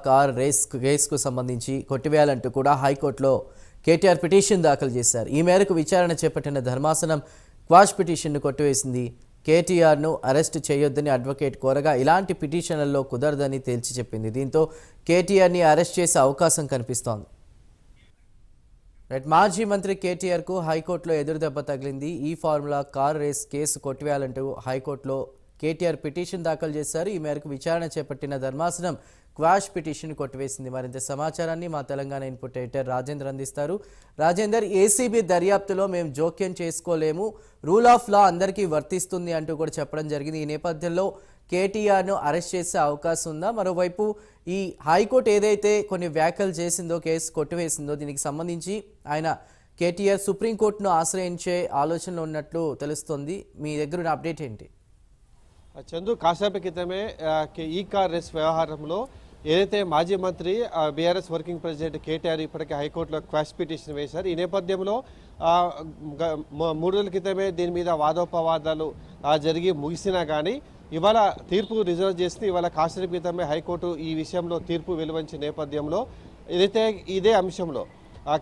Car race కేసుకు సంబంధించి కొట్టివేయాలంటూ కూడా హైకోర్టులో కేటీఆర్ పిటిషన్ దాఖలు చేశారు. ఈ మేరకు విచారణ చేపట్టిన ధర్మాసనం క్వాష్ పిటిషన్ను కొట్టివేసింది. కేటీఆర్ను అరెస్టు చేయొద్దని అడ్వకేట్ కోరగా ఇలాంటి పిటిషన్లలో కుదరదని తేల్చి చెప్పింది. దీంతో కేటీఆర్ని అరెస్ట్ చేసే అవకాశం కనిపిస్తోంది. మాజీ మంత్రి కేటీఆర్కు హైకోర్టులో ఎదురుదెబ్బ తగిలింది. ఈ ఫార్ములా కార్ రేస్ కేసు కొట్టివేయాలంటూ హైకోర్టులో కేటీఆర్ పిటిషన్ దాఖలు చేశారు. ఈ మేరకు విచారణ చేపట్టిన ధర్మాసనం క్వాష్ పిటిషన్ కొట్టివేసింది. మరింత సమాచారాన్ని మా తెలంగాణ ఇన్పుట్ ఎడిటర్ రాజేందర్ అందిస్తారు. రాజేందర్, ఏసీబీ దర్యాప్తులో మేము జోక్యం చేసుకోలేము, రూల్ ఆఫ్ లా అందరికీ వర్తిస్తుంది అంటూ కూడా చెప్పడం జరిగింది. ఈ నేపథ్యంలో కేటీఆర్ను అరెస్ట్ చేసే అవకాశం ఉందా? మరోవైపు ఈ హైకోర్టు ఏదైతే కొన్ని వ్యాఖ్యలు చేసిందో, కేసు కొట్టివేసిందో, దీనికి సంబంధించి ఆయన కేటీఆర్ సుప్రీంకోర్టును ఆశ్రయించే ఆలోచనలో ఉన్నట్లు తెలుస్తోంది. మీ దగ్గర అప్డేట్ ఏంటి? చందు, కాసేపు క్రితమే ఈ కార్ రేస్ వ్యవహారంలో ఏదైతే మాజీ మంత్రి బీఆర్ఎస్ వర్కింగ్ ప్రెసిడెంట్ కేటీఆర్ ఇప్పటికే హైకోర్టులో క్వాష్ పిటిషన్ వేశారు. ఈ నేపథ్యంలో 3 రోజుల క్రితమే దీని మీద వాదోపవాదాలు జరిగి ముగిసినా కానీ ఇవాళ తీర్పు రిజర్వ్ చేసి ఇవాళ కాసేపు క్రితమే హైకోర్టు ఈ విషయంలో తీర్పు వెలువరించిన నేపథ్యంలో ఇదే అంశంలో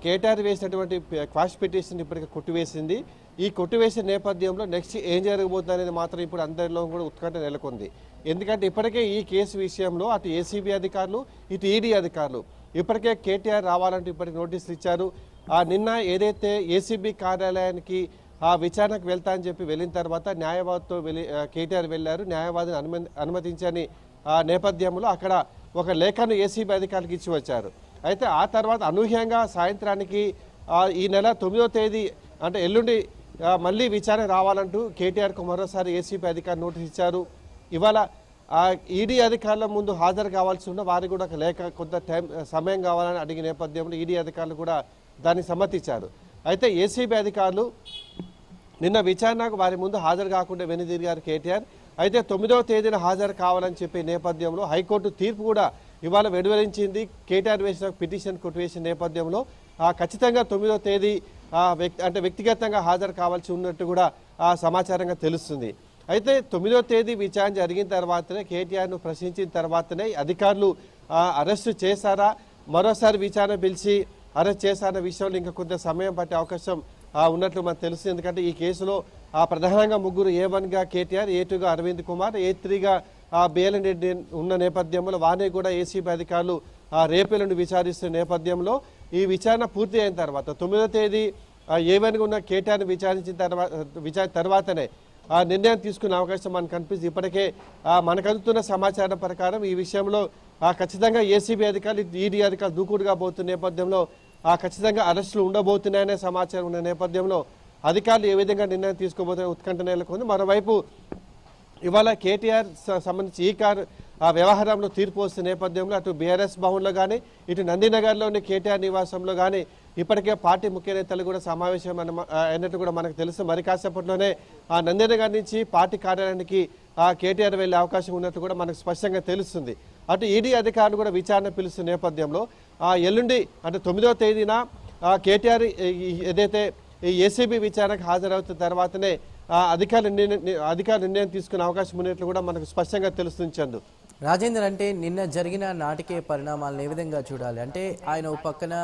కేటీఆర్ వేసినటువంటి క్వాష్ పిటిషన్ ఇప్పటికే కొట్టివేసింది. ఈ కొట్టివేసిన నేపథ్యంలో నెక్స్ట్ ఏం జరగబోతుంది అనేది మాత్రం ఇప్పుడు అందరిలో కూడా ఉత్కంఠ నెలకొంది. ఎందుకంటే ఇప్పటికే ఈ కేసు విషయంలో అటు ఏసీబీ అధికారులు, ఇటు ఈడీ అధికారులు ఇప్పటికే కేటీఆర్ రావాలంటూ ఇప్పటికి నోటీసులు ఇచ్చారు. నిన్న ఏదైతే ఏసీబీ కార్యాలయానికి విచారణకు వెళ్తా అని చెప్పి వెళ్ళిన తర్వాత న్యాయవాదితో కేటీఆర్ వెళ్ళారు. న్యాయవాదిని అనుమతించని నేపథ్యంలో అక్కడ ఒక లేఖను ఏసీబీ అధికారులకు ఇచ్చి వచ్చారు. అయితే ఆ తర్వాత అనూహ్యంగా సాయంత్రానికి ఈ నెల 9వ తేదీ అంటే ఎల్లుండి మళ్ళీ విచారణ రావాలంటూ కేటీఆర్కు మరోసారి ఏసీబీ అధికారులు నోటీస్ ఇచ్చారు. ఇవాళ ఈడీ అధికారుల ముందు హాజరు కావాల్సి ఉన్న వారికి కూడా ఒక లేఖ కొంత సమయం కావాలని అడిగిన నేపథ్యంలో ఈడీ అధికారులు కూడా దాన్ని సమ్మతించారు. అయితే ఏసీబీ అధికారులు నిన్న విచారణకు వారి ముందు హాజరు కాకుండా వెనుదిరిగారు కేటీఆర్. అయితే 9వ తేదీన హాజరు కావాలని చెప్పే నేపథ్యంలో హైకోర్టు తీర్పు కూడా ఇవాళ వెలువరించింది. కేటీఆర్ వేసిన పిటిషన్ కొట్టివేసిన నేపథ్యంలో ఖచ్చితంగా 9వ తేదీ అంటే వ్యక్తిగతంగా హాజరు కావాల్సి ఉన్నట్టు కూడా సమాచారంగా తెలుస్తుంది. అయితే 9వ తేదీ విచారణ జరిగిన తర్వాతనే కేటీఆర్ను ప్రశ్నించిన తర్వాతనే అధికారులు అరెస్టు చేశారా, మరోసారి విచారణ పిలిచి అరెస్ట్ చేశారన్న విషయంలో ఇంకా కొంత సమయం పట్టే అవకాశం ఉన్నట్లు మనకు తెలుస్తుంది. ఎందుకంటే ఈ కేసులో ప్రధానంగా ముగ్గురు A1గా కేటీఆర్, A2గా అరవింద్ కుమార్, A3గా బిఎల్ఎన్ రెడ్డి ఉన్న నేపథ్యంలో వారిని కూడా ఏసీబీ అధికారులు రేపే నుండి విచారిస్తున్న నేపథ్యంలో ఈ విచారణ పూర్తి అయిన తర్వాత 9వ తేదీ A1గా ఉన్న కేటీఆర్ను విచారించిన తర్వాతనే నిర్ణయం తీసుకునే అవకాశం మనకు కనిపిస్తుంది. ఇప్పటికే మనకు అందుతున్న సమాచారం ప్రకారం ఈ విషయంలో ఖచ్చితంగా ఏసీబీ అధికారులు, ఈడీ అధికారులు దూకుడుగా పోతున్న నేపథ్యంలో ఖచ్చితంగా అరెస్టులు ఉండబోతున్నాయనే సమాచారం ఉన్న నేపథ్యంలో అధికారులు ఏ విధంగా నిర్ణయం తీసుకోబోతున్న ఉత్కంఠ నెలకొంది. మరోవైపు ఇవాళ కేటీఆర్ సంబంధించి ఈ కారు వ్యవహారంలో తీర్పు వస్తున్న నేపథ్యంలో అటు బీఆర్ఎస్ భవన్లో కానీ, ఇటు నందినగర్లోని కేటీఆర్ నివాసంలో కానీ ఇప్పటికే పార్టీ ముఖ్య నేతలు కూడా సమావేశం అయినట్టు కూడా మనకు తెలుసు. మరి కాసేపట్లోనే నందినగర్ నుంచి పార్టీ కార్యాలయానికి కేటీఆర్ వెళ్లే అవకాశం ఉన్నట్టు కూడా మనకు స్పష్టంగా తెలుస్తుంది. అటు ఈడీ అధికారులు కూడా విచారణ పిలుస్తున్న నేపథ్యంలో ఎల్లుండి అంటే 9వ తేదీన కేటీఆర్ ఏదైతే ఈ ఏసీబీ విచారణకు హాజరవుతున్న తర్వాతనే అధికారులు నిర్ణయం తీసుకునే అవకాశం ఉన్నట్లు కూడా మనకు స్పష్టంగా తెలుస్తుంది. చందు, రాజేందర్, అంటే నిన్న జరిగిన నాటకీయ పరిణామాలను ఏ విధంగా చూడాలి? అంటే ఆయన ఒక పక్కన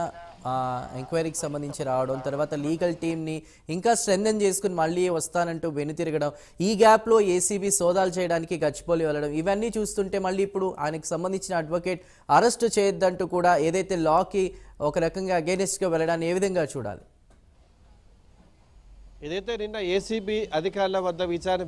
ఎంక్వైరీకి సంబంధించి రావడం, తర్వాత లీగల్ టీమ్ని ఇంకా స్ట్రెంథెన్ చేసుకుని మళ్ళీ వస్తానంటూ వెనుతిరగడం, ఈ గ్యాప్లో ఏసీబీ సోదాలు చేయడానికి గచ్చిపోలి వెళ్ళడం, ఇవన్నీ చూస్తుంటే మళ్ళీ ఇప్పుడు ఆయనకు సంబంధించిన అడ్వకేట్ అరెస్ట్ చేయొద్దంటూ కూడా ఏదైతే లాకి ఒక రకంగా అగెయినెస్ట్గా వెళ్ళడాన్ని ఏ విధంగా చూడాలి? ఏదైతే నిన్న ఏసీబీ అధికారుల వద్ద విచారణ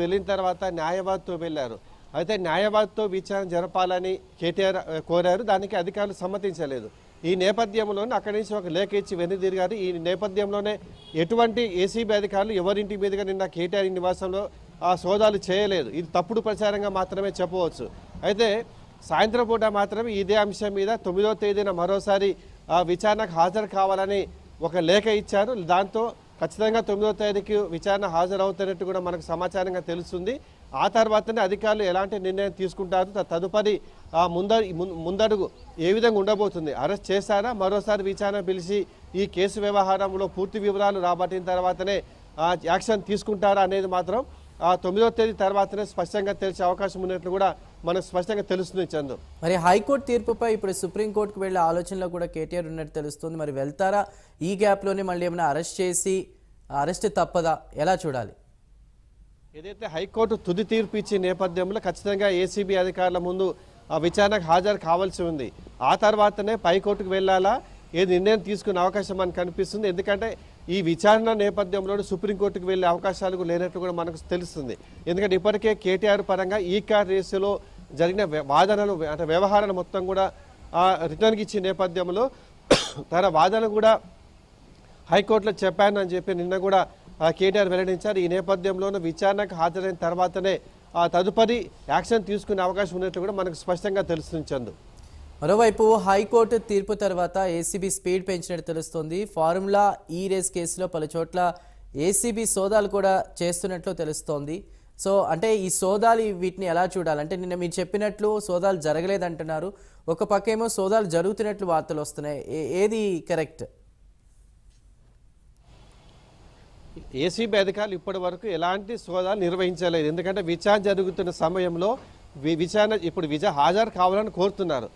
వెళ్ళిన తర్వాత న్యాయవాదితో వెళ్ళారు. అయితే న్యాయవాదితో విచారణ జరపాలని కేటీఆర్ కోరారు. దానికి అధికారులు సమ్మతించలేదు. ఈ నేపథ్యంలోనే అక్కడి నుంచి ఒక లేఖ ఇచ్చి వెనుదిరిగారు. ఈ నేపథ్యంలోనే ఎటువంటి ఏసీబీ అధికారులు ఎవరింటి మీదుగా నిన్న కేటీఆర్ నివాసంలో సోదాలు చేయలేదు. ఇది తప్పుడు ప్రచారంగా మాత్రమే చెప్పవచ్చు. అయితే సాయంత్రం పూట మాత్రమే ఇదే అంశం మీద 9వ తేదీన మరోసారి విచారణకు హాజరు కావాలని ఒక లేఖ ఇచ్చారు. దాంతో ఖచ్చితంగా 9వ తేదీకి విచారణ హాజరవుతున్నట్టు కూడా మనకు సమాచారంగా తెలుస్తుంది. ఆ తర్వాతనే అధికారులు ఎలాంటి నిర్ణయం తీసుకుంటారు, తదుపరి ముందడుగు ఏ విధంగా ఉండబోతుంది, అరెస్ట్ చేశారా, మరోసారి విచారణ పిలిచి ఈ కేసు వ్యవహారంలో పూర్తి వివరాలు రాబట్టిన తర్వాతనే యాక్షన్ తీసుకుంటారా అనేది మాత్రం 9వ తేదీ తర్వాతనే స్పష్టంగా తెలిసే అవకాశం ఉన్నట్లు కూడా మనకు స్పష్టంగా తెలుస్తుంది చందు. మరి హైకోర్టు తీర్పుపై ఇప్పుడు సుప్రీంకోర్టుకు వెళ్ళే ఆలోచనలో కూడా కేటీఆర్ ఉన్నట్టు తెలుస్తుంది. మరి వెళ్తారా? ఈ గ్యాప్లోనే మళ్ళీ ఏమైనా అరెస్ట్ తప్పదా? ఎలా చూడాలి? ఏదైతే హైకోర్టు తుది తీర్పు ఇచ్చే నేపథ్యంలో ఖచ్చితంగా ఏసీబీ అధికారుల ముందు విచారణకు హాజరు కావాల్సి ఉంది. ఆ తర్వాతనే పైకోర్టుకు వెళ్ళాలా, ఏ నిర్ణయం తీసుకునే అవకాశం మనకు కనిపిస్తుంది. ఎందుకంటే ఈ విచారణ నేపథ్యంలో సుప్రీంకోర్టుకు వెళ్ళే అవకాశాలు లేనట్లు కూడా మనకు తెలుస్తుంది. ఎందుకంటే ఇప్పటికే కేటీఆర్ పరంగా ఈ కార్ రేసులో జరిగిన వాదనలు అంటే వ్యవహారాలు మొత్తం కూడా రిటర్న్కి ఇచ్చే నేపథ్యంలో తన వాదన కూడా హైకోర్టులో చెప్పానని చెప్పి నిన్న కూడా కేటీఆర్ వెల్లడించారు. ఈ నేపథ్యంలోనూ విచారణకు హాజరైన తర్వాతనే తదుపరి యాక్షన్ తీసుకునే అవకాశం ఉన్నట్లు కూడా మనకు స్పష్టంగా తెలుస్తుంది చందు. మరోవైపు హైకోర్టు తీర్పు తర్వాత ఏసీబీ స్పీడ్ పెంచినట్టు తెలుస్తోంది. ఫార్ములా ఈ రేస్ కేసులో పలు చోట్ల ఏసీబీ సోదాలు కూడా చేస్తున్నట్లు తెలుస్తోంది. సో అంటే ఈ సోదాలు వీటిని ఎలా చూడాలంటే నిన్న మీరు చెప్పినట్లు సోదాలు జరగలేదంటున్నారు, ఒక పక్కేమో సోదాలు జరుగుతున్నట్లు వార్తలు వస్తున్నాయి. ఏది కరెక్ట్? ఏసీబీ అధికారులు ఇప్పటి వరకు ఎలాంటి సోదాలు నిర్వహించలేదు. ఎందుకంటే విచారణ జరుగుతున్న సమయంలో హాజరు కావాలని కోరుతున్నారు.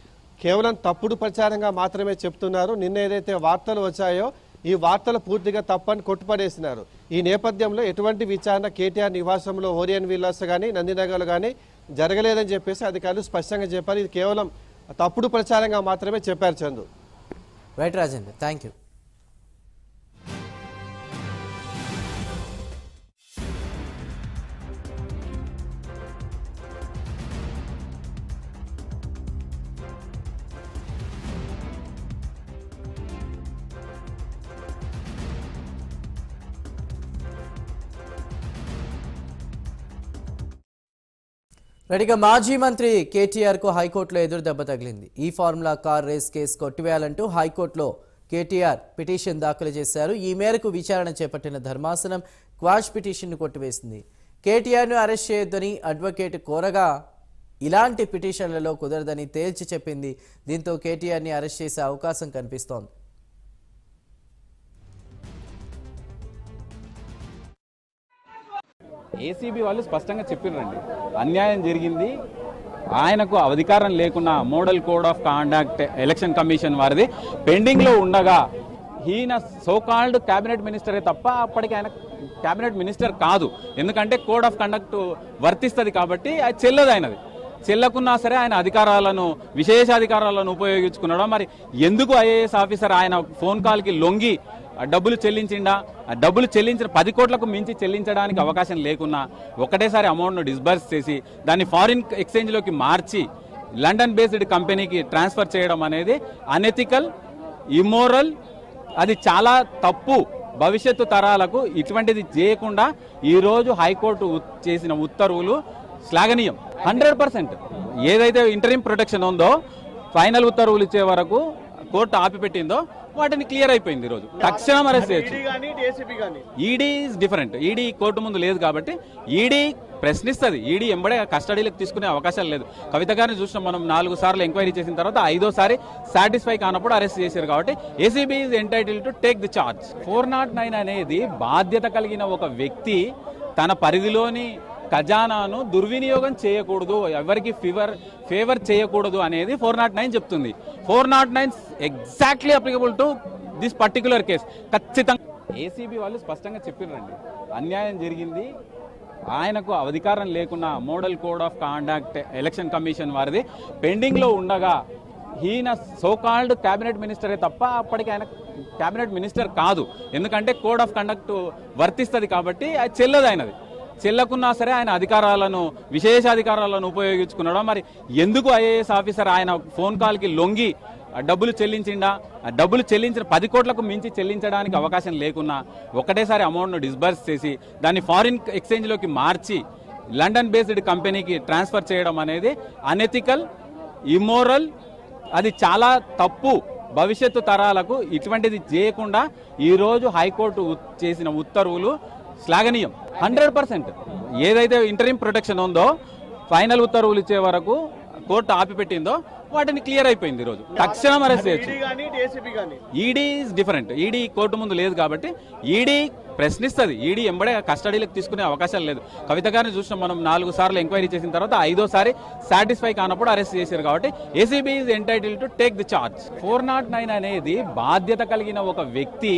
కేవలం తప్పుడు ప్రచారంగా మాత్రమే చెప్తున్నారు. నిన్న ఏదైతే వార్తలు వచ్చాయో ఈ వార్తలు పూర్తిగా తప్పని కొట్టుపడేసినారు. ఈ నేపథ్యంలో ఎటువంటి విచారణ కేటీఆర్ నివాసంలో ఓరియన్ విల్లాస్ కానీ నందినగర్లో కానీ జరగలేదని చెప్పేసి అధికారులు స్పష్టంగా చెప్పారు. ఇది కేవలం తప్పుడు ప్రచారంగా మాత్రమే చెప్పారు Chandu. Right Rajendra, thank you. రెడీగా మాజీ మంత్రి కేటీఆర్ కు హైకోర్టులో ఎదురు దెబ్బ తగిలింది. ఈ ఫార్ములా కార్ రేస్ కేసు కొట్టివేయాలంటూ హైకోర్టులో కేటీఆర్ పిటిషన్ దాఖలు చేశారు. ఈ మేరకు విచారణ చేపట్టిన ధర్మాసనం క్వాష్ పిటిషన్ను కొట్టివేసింది. కేటీఆర్ను అరెస్ట్ చేయొద్దని అడ్వకేట్ కోరగా ఇలాంటి పిటిషన్లలో కుదరదని తేల్చి చెప్పింది. దీంతో కేటీఆర్ని అరెస్ట్ చేసే అవకాశం కనిపిస్తోంది. ఏసీబీ వాళ్ళు స్పష్టంగా చెప్పిర్రండి, అన్యాయం జరిగింది, ఆయనకు అధికారం లేకున్నా model code of conduct election commission వారిది పెండింగ్లో ఉండగా ఈయన సోకాల్డ్ క్యాబినెట్ మినిస్టరే తప్ప అప్పటికి ఆయన క్యాబినెట్ మినిస్టర్ కాదు. ఎందుకంటే కోడ్ ఆఫ్ కండక్ట్ వర్తిస్తుంది కాబట్టి అది చెల్లదు. ఆయనది చెల్లకున్నా సరే ఆయన అధికారాలను విశేషాధికారాలను ఉపయోగించుకున్నాడు. మరి ఎందుకు ఐఏఎస్ ఆఫీసర్ ఆయన ఫోన్ కాల్కి లొంగి డబ్బులు చెల్లించిండా? డబ్బులు చెల్లించిన 10 కోట్లకు మించి చెల్లించడానికి అవకాశం లేకున్నా ఒకటేసారి అమౌంట్ను డిస్బర్స్ చేసి దాన్ని ఫారిన్ ఎక్స్చేంజ్లోకి మార్చి లండన్ బేస్డ్ కంపెనీకి ట్రాన్స్ఫర్ చేయడం అనేది అనెథికల్, ఇమ్మోరల్, అది చాలా తప్పు. భవిష్యత్తు తరాలకు ఇటువంటిది చేయకుండా ఈరోజు హైకోర్టు చేసిన ఉత్తర్వులు శ్లాఘనీయం. 100% ఏదైతే ఇంటరిమ్ ప్రొటెక్షన్ ఉందో ఫైనల్ ఉత్తర్వులు ఇచ్చే వరకు కోర్టు ఆపిపెట్టిందో వాటిని క్లియర్ అయిపోయింది. ఈరోజు తక్షణం అరెస్ట్ చేయొచ్చు. ED is different. ED court ముందు లేదు కాబట్టి ఈడీ ప్రశ్నిస్తుంది. ఈడీ ఎంబడే కస్టడీలకు తీసుకునే అవకాశం లేదు. కవిత గారిని చూసినాం మనం, 4 సార్లు ఎంక్వైరీ చేసిన తర్వాత 5వ సారి సాటిస్ఫై కానప్పుడు అరెస్ట్ చేశారు. కాబట్టి ACB is entitle to take the charge. 409 అనేది బాధ్యత కలిగిన ఒక వ్యక్తి తన పరిధిలోని ఖజానాను దుర్వినియోగం చేయకూడదు, ఎవరికి ఫేవర్ చేయకూడదు అనేది 409 చెప్తుంది. 409 exactly applicable to this particular case. ఖచ్చితంగా ఏసీబీ వాళ్ళు స్పష్టంగా చెప్పిర్రండి, అన్యాయం జరిగింది, ఆయనకు అధికారం లేకున్నా model code of conduct election commission వారిది పెండింగ్లో ఉండగా ఈయన సోకాల్డ్ క్యాబినెట్ మినిస్టరే తప్ప అప్పటికి ఆయన క్యాబినెట్ మినిస్టర్ కాదు. ఎందుకంటే కోడ్ ఆఫ్ కండక్ట్ వర్తిస్తుంది కాబట్టి అది చెల్లదు. ఆయనది చెల్లకున్నా సరే ఆయన అధికారాలను విశేషాధికారాలను ఉపయోగించుకున్నాడు. మరి ఎందుకు ఐఏఎస్ ఆఫీసర్ ఆయన ఫోన్ కాల్కి లొంగి డబ్బులు చెల్లించిండా? డబ్బులు చెల్లించిన 10 కోట్లకు మించి చెల్లించడానికి అవకాశం లేకున్నా ఒకటేసారి అమౌంట్ను డిస్బర్స్ చేసి దాన్ని ఫారిన్ ఎక్స్చేంజ్లోకి మార్చి లండన్ బేస్డ్ కంపెనీకి ట్రాన్స్ఫర్ చేయడం అనేది అనెథికల్, ఇమ్మోరల్, అది చాలా తప్పు. భవిష్యత్తు తరాలకు ఇటువంటిది చేయకుండా ఈరోజు హైకోర్టు చేసిన ఉత్తర్వులు శ్లాఘనీయం. 100% ఏదైతే ఇంటరిమ్ ప్రొటెక్షన్ ఉందో ఫైనల్ ఉత్తర్వులు ఇచ్చే వరకు కోర్టు ఆపిపెట్టిందో వాటిని క్లియర్ అయిపోయింది ఈరోజు. తక్షణం అరెస్ట్ చేయొచ్చు. ED is different. ED court ముందు లేదు కాబట్టి ఈడీ ప్రశ్నిస్తుంది. ఈడీ ఎంబడే కస్టడీలకు తీసుకునే అవకాశాలు లేదు. కవిత గారిని చూసినాం మనం 4 సార్లు ఎంక్వైరీ చేసిన తర్వాత 5వ సారి సాటిస్ఫై కానప్పుడు అరెస్ట్ చేశారు. కాబట్టి ACB is entitle to take the charge. 409 అనేది బాధ్యత కలిగిన ఒక వ్యక్తి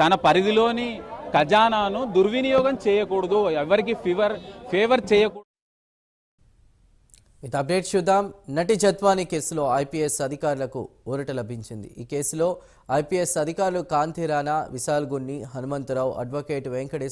తన పరిధిలోని ఖజానాను దుర్వినియోగం చేయకూడదు, ఎవరికి ఫేవర్ చేయకూడదు. విత్ అప్డేట్ చూద్దాం. నటి జత్వానీ కేసులో ఐపీఎస్ అధికారులకు ఊరట లభించింది. ఈ కేసులో ఐపీఎస్ అధికారులు కాంతి రాణా, విశాల్ గున్ని, హనుమంతరావు, అడ్వకేట్ వెంకటేష్